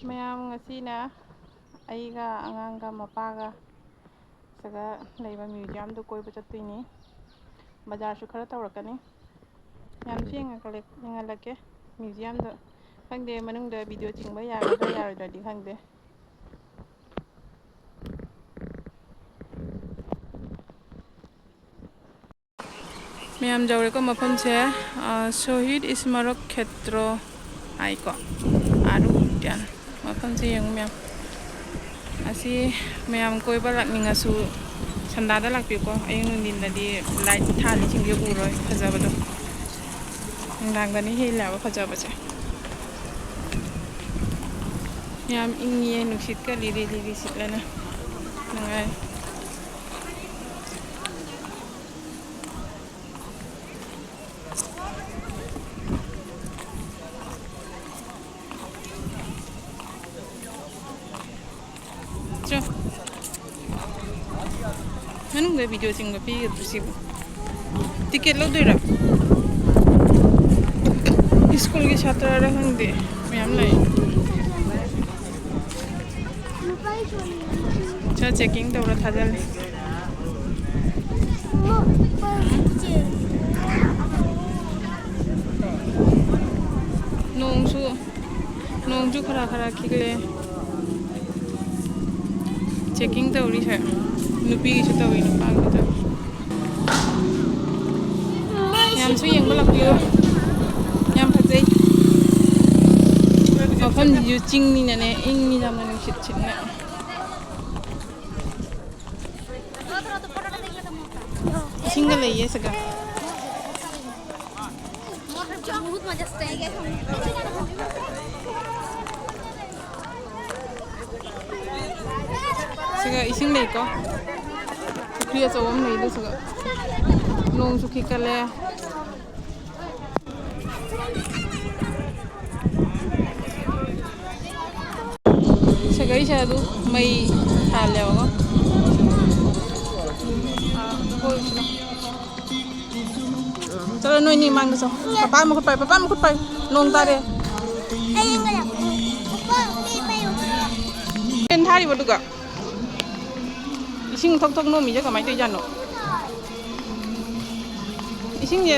ꯃꯌꯥꯝ ꯉꯁꯤꯅ ꯑꯩꯒ ꯑꯉꯥꯡꯒ ꯃꯄꯥꯒ ꯁꯤꯗ ꯂꯩꯕ ꯃ꯭ꯌꯨꯖꯤꯌꯝꯗꯨ ꯀꯣꯏꯕ ꯆꯠꯇꯣꯏꯅꯤ. ꯕꯖꯥꯔꯁꯨ ꯈꯔ ꯇꯧꯔꯛꯀꯅꯤ. ꯌꯥꯝꯁꯨ ꯌꯦꯡꯍꯜꯂꯛꯀꯦ ꯃ꯭ꯌꯨꯖꯤꯌꯝꯗ. ꯈꯪꯗꯦ ꯃꯅꯨꯡꯗ ꯚꯤꯗꯤꯑꯣ ꯆꯤꯡꯕ ꯌꯥꯒꯗ꯭ꯔꯥ ꯌꯥꯔꯣꯏꯗ꯭ꯔꯗꯤ ꯈꯪꯗꯦ. ꯃꯌꯥꯝ ꯌꯧꯔꯦꯀꯣ ꯃꯐꯝꯁꯦ. ꯁꯣꯍꯤꯗ ꯏꯁꯃꯥꯔꯛ ꯈꯦꯇ꯭ꯔꯣ ꯍꯥꯏꯀꯣ. ꯑꯥꯔꯨ ꯎꯗ꯭ꯌꯥꯟ ꯃꯐꯝꯁꯦ ꯌꯦꯡꯉꯨ ꯃꯌꯥꯝ. ꯑꯁꯤ ꯃꯌꯥꯝ ꯀꯣꯏꯕ ꯂꯥꯛꯅꯤꯡꯉꯁꯨ ꯁꯟꯗꯥꯗ ꯂꯥꯛꯄꯤꯌꯨꯀꯣ. ꯑꯌꯨꯛ ꯅꯨꯡꯊꯤꯟꯗꯗꯤ ꯂꯥꯏꯠ ꯊꯥꯜꯂꯤꯁꯤꯡꯁꯦ ꯎꯔꯣꯏ ꯐꯖꯕꯗꯣ. ꯅꯨꯡꯗꯥꯡꯗꯅꯤ ꯍꯦꯜꯂꯦꯕ ꯐꯖꯕꯁꯦ. ꯌꯥꯝ ꯏꯪꯉꯤꯌꯦ, ꯅꯨꯡꯁꯤꯠꯀ ꯂꯤꯔꯤ ꯂꯤꯔꯤ ꯁꯤꯠꯂꯅ ꯅꯨꯡꯉꯥꯏ. ꯃꯅꯨꯡꯗ ꯚꯤꯗꯤꯑꯣ ꯆꯤꯡꯕ ꯄꯤꯒꯗ꯭ꯔꯥ ꯁꯤꯕꯨ? ꯇꯤꯀꯦꯠ ꯂꯧꯗꯣꯏꯔꯥ? ꯁ꯭ꯀꯨꯜꯒꯤ ꯁꯥꯇ꯭ꯔꯔ ꯈꯪꯗꯦ ꯃꯌꯥꯝ ꯂꯩ. ꯆꯦꯛꯀꯤꯡ ꯇꯧꯔ ꯊꯥꯖꯤꯜꯂꯤ. ꯅꯣꯡꯁꯨ ꯈꯔ ꯈꯔ ꯈꯤꯛꯂꯦ. ꯆꯦꯛꯀꯤꯡ ꯇꯧꯔꯤꯁꯦ. ꯅꯨꯄꯤꯒꯤꯁꯨ ꯇꯧꯋꯤ ꯅꯨꯄꯥꯒꯤꯁꯨ ꯇꯧꯋꯤ. ꯌꯥꯝꯁꯨ ꯌꯦꯡꯕ ꯂꯥꯛꯄꯤꯌꯨ. ꯌꯥꯝ ꯐꯖꯩ. ꯃꯐꯝꯁꯤꯁꯨ ꯆꯤꯡꯅꯤꯅꯅꯦ ꯏꯪꯉꯤ ꯌꯥꯝꯅ ꯅꯨꯡꯁꯤꯠ ꯁꯤꯠꯅ. इसिंगा लइए सगा बहुत मजा से सगा इसिंग लेको पुखरी अचौम लेदो सगा नोंग सुखी कले सगा इसा दु मई थाले होगा चलो नोनी मांग सो पापा मुकुट पाई नोंग तारे पेन थारी बदुगा इसिंग थक थक नोमी जे कमाई तई जानो इसिंग जे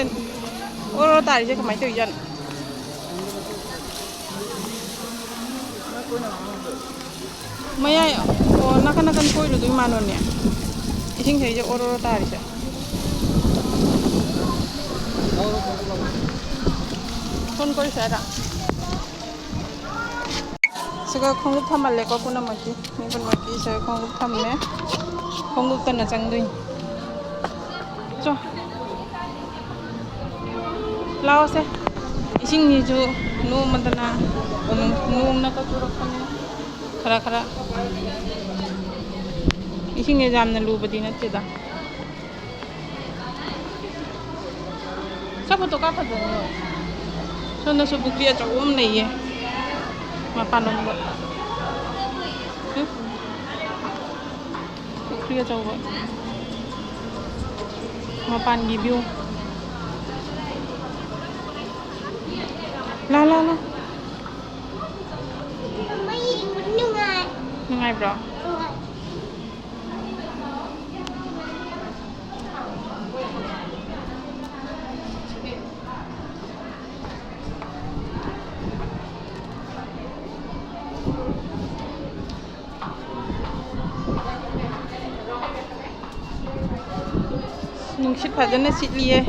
ओरो तारी जे कमाई तई जानो मया ओ नाकन नाकन कोई रुदुई मानोने इसिंग से जे ओरो तारी से फोन कर सारा सगा खोंगुप थमले को पुनमकी निबनमकी से खोंगुप थमने खोंगुप तना चंगदुई चो लाओ से इसिंग निजु नो मदना नो नका चुरकने खरा खरा इसिंग ने जामना लुबदी नतेदा सब फोटो का फदनो सोना सु बुकरी अचौम नइए मपानोंबो बुकरी अचौबो मपानगी व्यू ला ला ला nungai bro nungsit fajana sitliye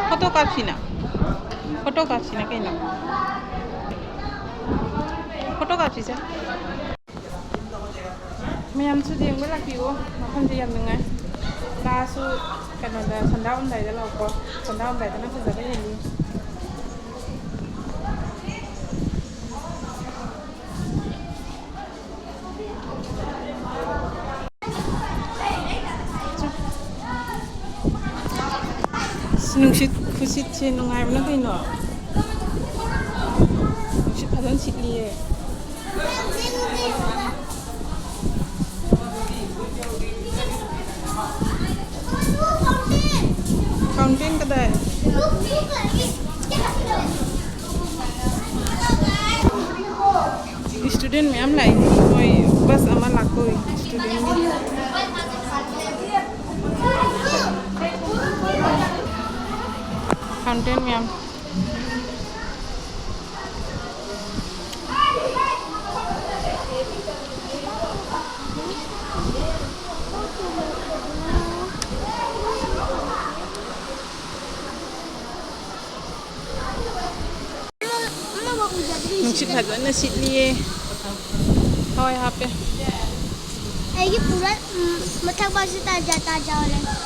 foto kapsina kaina foto kapsisa mayam su ding ba lakiwo mafam je yam nungai la su kanada sandaum dai da lako sandaum dai da na fajaga yeli nungsit khusit che nungai bna kaino nungsit phajan sitliye fountain kada student miyam lai moi bus ama lakoi student ni fountain miyam nungsit fazana sitliye hawai hape ये पूरा मथक बार से ताजा हो रहा है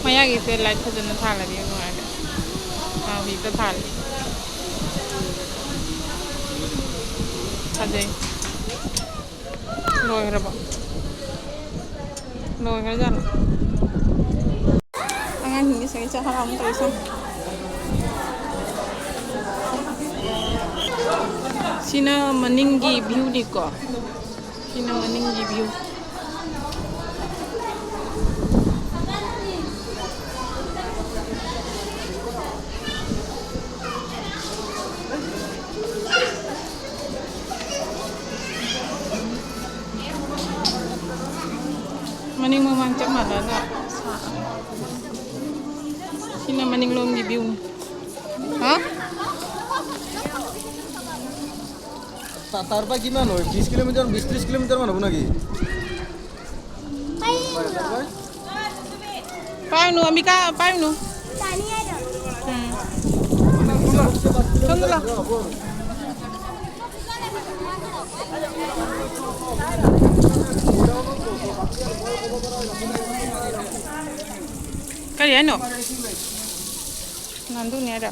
maya gi se light fazana thala di no ade ha vi ta thal Ajay loi raba loi ra jan angan hingi se cha haram ta isam sina maningi view ni ko sina maningi view maning mamang cak mana nak sini maning lom di view ha তারপর কি মান হয় 20 kilometre 20-30 kilometre মান হবে নাকি পাই nu amika পাই nu पानी आ रहा tunggulah kalian no nandu ni ada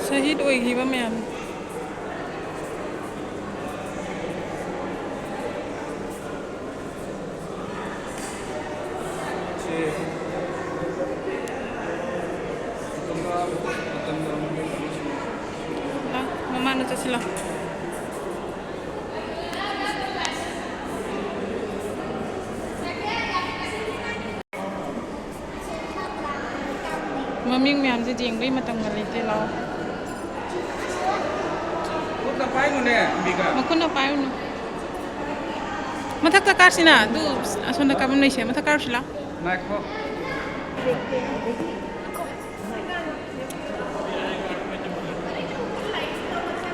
Shahid oigiba ma'am mama nu sila maming ma'am je jeng bai matang ngalai te law makuna payo no mathak ta karsina du asona kabam nai se mathak karsila নাইখো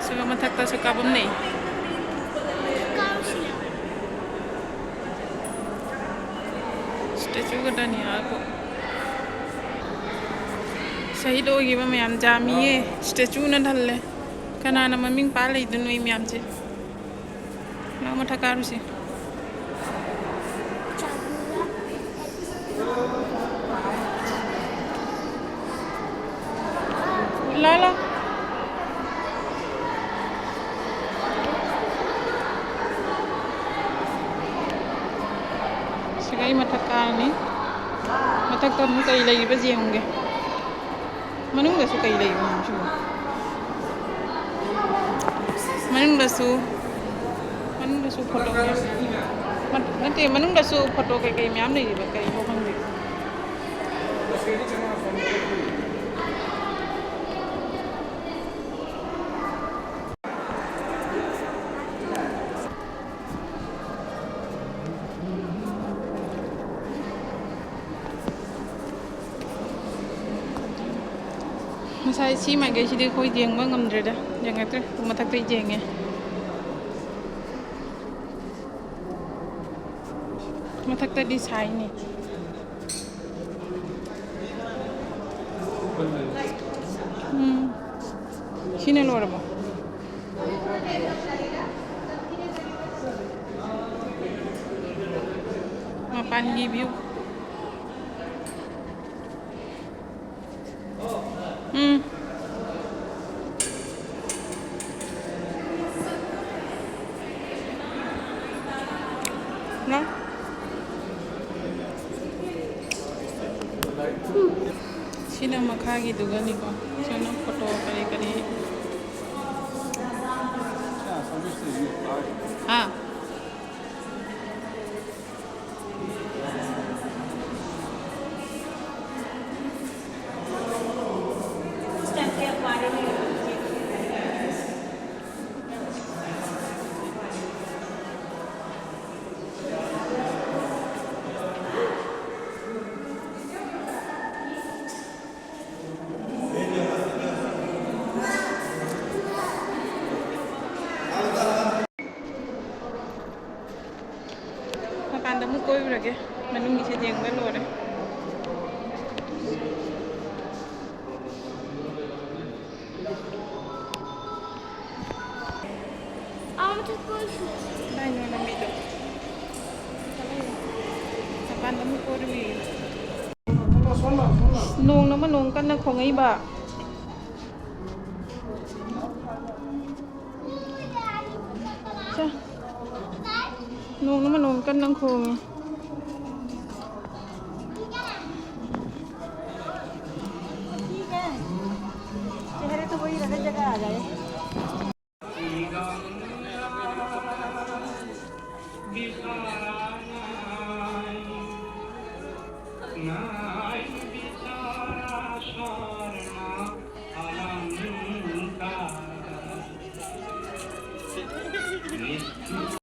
so mathak ta so kabam nai statue gada ni ako Shahid ogiba ma'am jamiye statue na dhalle kanana maming palai dunoi ma'am je na mathak karusi Lala Sigai mathak ni mathak ta mu kai lai ba je honge manung da su kai lai ba mu manung da su photo ꯅꯠꯇꯦ ꯃꯅꯨꯡꯗꯁꯨ photo ꯀꯩꯀꯩ ꯃꯌꯥꯝ ꯂꯩꯔꯤꯕ ꯀꯔꯤꯅꯣ ꯈꯪꯗꯦ Masai si magai si khoi jeng ba ngam dre da jeng atre mathak tai jeng e mathak ta di sai ni sine lora ba mapan gi view No? Sino makhagi duga ni ko? Sino photo kari. Ah. Anda mo koy rage manung gise jeng ba lore to go. dai no na mito anda mo koy ri nung naman nung kan na khong ai ba cha nung naman nung kan nang khong चेहरे तो वही रहे जगह आ जाए Na